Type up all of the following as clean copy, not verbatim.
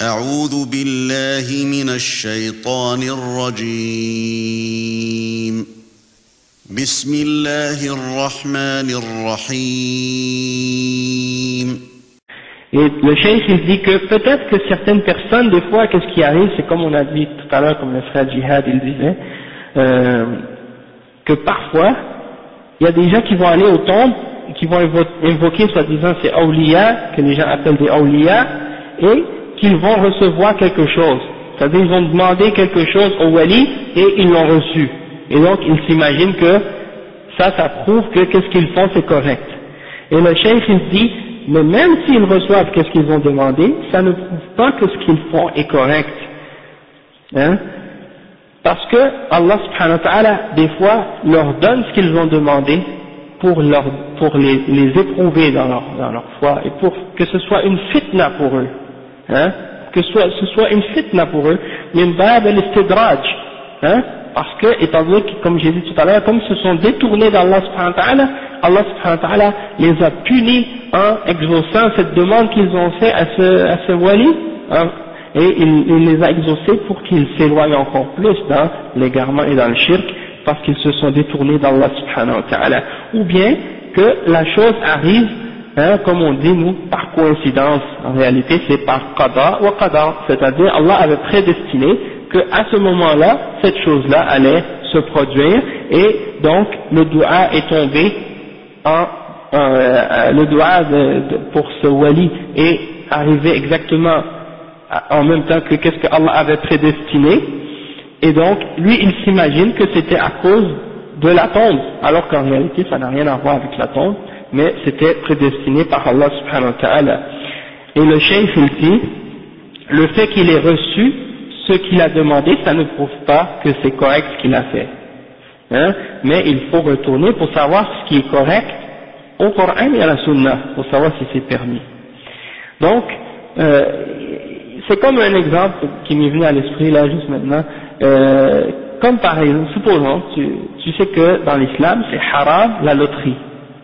أعوذ بالله من الشيطان الرجيم بسم الله الرحمن الرحيم. Et le cheikh il dit que peut-être que certaines personnes, des fois, qu'est-ce qui arrive, c'est comme on a dit tout à l'heure, comme le frère Jihad il disait, que parfois, il y a des gens qui vont aller aux tombes, qui vont invoquer soi-disant ces awliya, que les gens appellent des awliya, et qu'ils vont recevoir quelque chose. C'est-à-dire ils vont demander quelque chose au wali et ils l'ont reçu. Et donc ils s'imaginent que ça prouve que qu'est-ce qu'ils font c'est correct. Et le cheikh il dit, mais même s'ils reçoivent qu'est-ce qu'ils ont demandé, ça ne prouve pas que ce qu'ils font est correct. Hein? Parce que Allah subhanahu wa ta'ala, des fois, leur donne ce qu'ils ont demandé pour les éprouver dans leur foi et pour que ce soit une fitna pour eux. Hein? Que ce soit une fitna pour eux, min bab al-istidraj, hein? Parce que, étant donné que, comme j'ai dit tout à l'heure, comme ils se sont détournés d'Allah subhanahu wa ta'ala, Allah subhanahu wa ta'ala les a punis en exaucant cette demande qu'ils ont fait à ce wali, hein? Et il les a exaucés pour qu'ils s'éloignent encore plus dans l'égarement et dans le shirk, parce qu'ils se sont détournés d'Allah subhanahu wa ta'ala. Ou bien que la chose arrive, hein, comme on dit nous, par coïncidence. En réalité c'est par qada wa qadar, c'est-à-dire Allah avait prédestiné qu'à ce moment-là, cette chose-là allait se produire, et donc le doua est tombé le doua pour ce wali est arrivé exactement en même temps que qu'est-ce que Allah avait prédestiné, et donc lui il s'imagine que c'était à cause de la tombe, alors qu'en réalité ça n'a rien à voir avec la tombe, mais c'était prédestiné par Allah subhanahu wa ta'ala. Et le cheikh il dit, le fait qu'il ait reçu ce qu'il a demandé, ça ne prouve pas que c'est correct ce qu'il a fait. Hein? Mais il faut retourner pour savoir ce qui est correct au Coran et à la Sunna, pour savoir si c'est permis. Donc, c'est comme un exemple qui m'est venu à l'esprit là juste maintenant, comme par exemple, supposons, tu sais que dans l'islam c'est haram la loterie.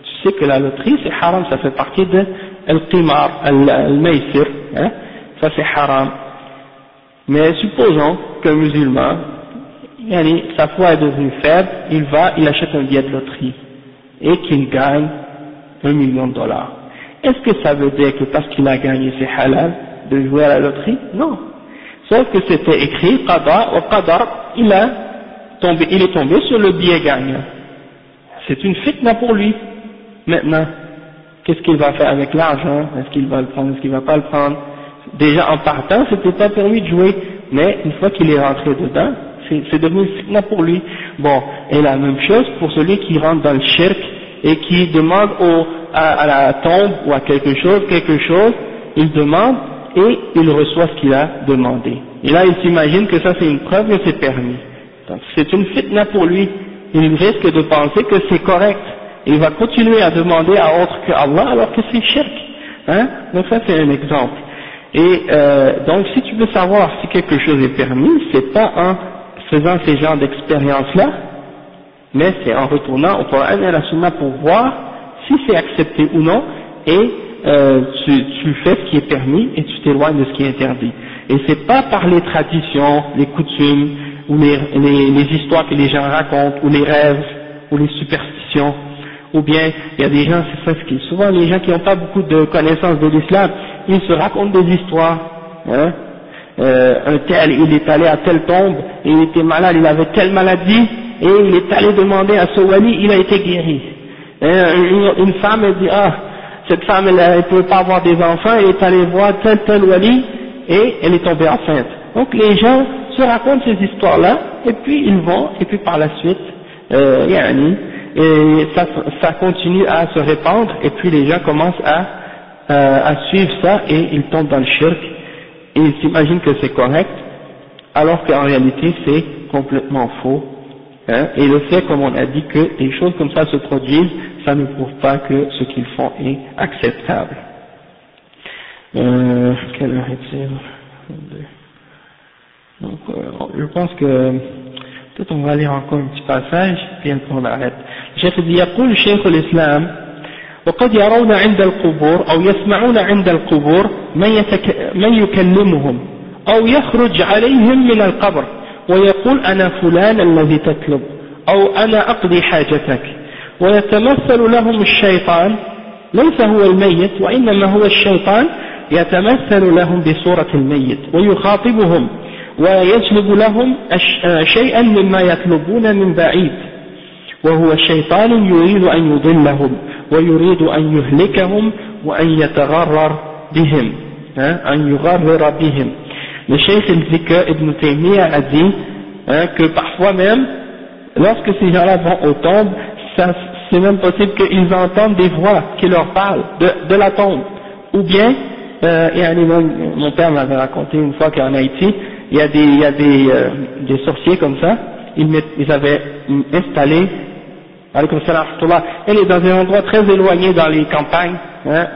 Tu sais que la loterie c'est haram, ça fait partie de al-qimar, al-maysir, hein? Ça c'est haram. Mais supposons qu'un musulman, sa foi est devenue faible, il achète un billet de loterie et qu'il gagne $1 million. Est-ce que ça veut dire que parce qu'il a gagné c'est halal de jouer à la loterie? Non. Sauf que c'était écrit qada wa qadar, il est tombé sur le billet gagnant. C'est une fitna pour lui. Maintenant, qu'est-ce qu'il va faire avec l'argent? Est-ce qu'il va le prendre? Est-ce qu'il va pas le prendre? Déjà en partant, c'était pas permis de jouer, mais une fois qu'il est rentré dedans, c'est devenu une fitna pour lui. Bon, et la même chose pour celui qui rentre dans le shirk et qui demande à la tombe ou à quelque chose, il demande et il reçoit ce qu'il a demandé. Et là, il s'imagine que ça c'est une preuve que c'est permis. Donc c'est une fitna pour lui. Il risque de penser que c'est correct. Il va continuer à demander à autre que Allah alors que c'est shirk. Hein? Donc ça c'est un exemple. Et donc si tu veux savoir si quelque chose est permis, c'est pas en faisant ces genres d'expériences-là, mais c'est en retournant au Coran et à la Sunna pour voir si c'est accepté ou non, et tu fais ce qui est permis et tu t'éloignes de ce qui est interdit. Et c'est pas par les traditions, les coutumes, ou les histoires que les gens racontent, ou les rêves, ou les superstitions, ou bien il y a des gens, c'est ça ce qui est souvent les gens qui n'ont pas beaucoup de connaissances de l'islam, ils se racontent des histoires, hein. Un tel, il est allé à telle tombe, et il était malade, il avait telle maladie, et il est allé demander à ce wali, il a été guéri. Une femme, elle dit, cette femme, elle ne pouvait pas avoir des enfants, elle est allée voir tel wali, et elle est tombée enceinte. Donc les gens se racontent ces histoires-là, et puis ils vont, et puis par la suite, et ça continue à se répandre, et puis les gens commencent à suivre ça, et ils tombent dans le shirk, et ils s'imaginent que c'est correct, alors qu'en réalité c'est complètement faux. Hein? Et le fait, comme on a dit, que des choses comme ça se produisent, ça ne prouve pas que ce qu'ils font est acceptable. Quelle heure est-il? Donc, je pense que peut-être on va lire encore un petit passage, puis on arrête. Le chef dit, يقول شيخ الإسلام وقد يرون عند القبور أو يسمعون عند القبور من يكلمهم أو يخرج عليهم من القبر ويقول أنا فلان الذي تطلب أو أنا أقضي حاجتك، ويتمثل لهم الشيطان، ليس هو الميت وإنما هو الشيطان، يتمثل لهم بصورة الميت ويخاطبهم ويجلب لهم شيئا مما يطلبون من بعيد، وهو شيطان يريد أن يضلهم ويريد أن يهلكهم وأن يتغرر بهم، أن يغرر بهم. Le Cheikh al-Zikr Ibn Taymiyyah a dit que parfois même, lorsque ces gens-là vont aux tombes, c'est même possible qu'ils entendent des voix qui leur parlent de la tombe. Ou bien, mon père m'avait raconté une fois qu'en Haïti, il y a des sorciers comme ça, ils avaient installé, elle est dans un endroit très éloigné dans les campagnes,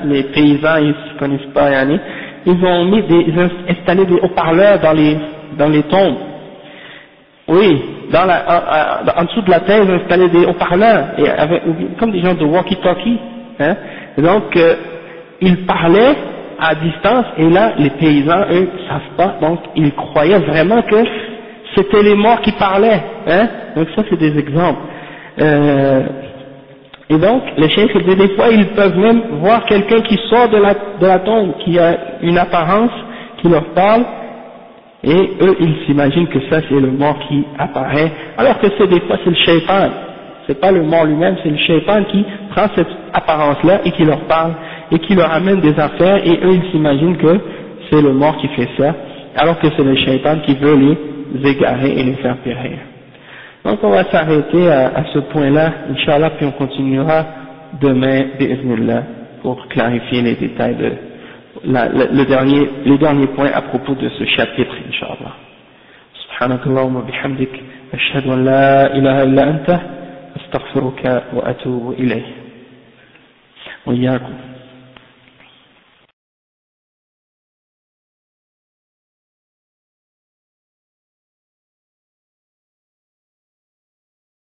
les paysans ils ne connaissent pas, ils ont installé des haut-parleurs dans les tombes. Oui, en dessous de la terre, ils ont installé des haut-parleurs, comme des gens de walkie-talkie, donc ils parlaient à distance, et là les paysans eux ne savent pas, donc ils croyaient vraiment que c'était les morts qui parlaient, donc ça c'est des exemples. Et donc le cheikh dit des fois ils peuvent même voir quelqu'un qui sort de la tombe, qui a une apparence, qui leur parle, et eux ils s'imaginent que ça c'est le mort qui apparaît, alors que des fois c'est le shaitan, c'est pas le mort lui-même, c'est le shaitan qui prend cette apparence là et qui leur parle et qui leur amène des affaires, et eux ils s'imaginent que c'est le mort qui fait ça, alors que c'est le shaitan qui veut les égarer et les faire périr. Donc on va s'arrêter à ce point-là, Inch'Allah, puis on continuera demain, bi'idhnillah, pour clarifier les détails de les derniers points à propos de ce chapitre, Inch'Allah. Subhanakallahumma bihamdik, ashhadu an la ilaha illa anta, astaghfiruka wa atubu ilayh. Wa iyyakum.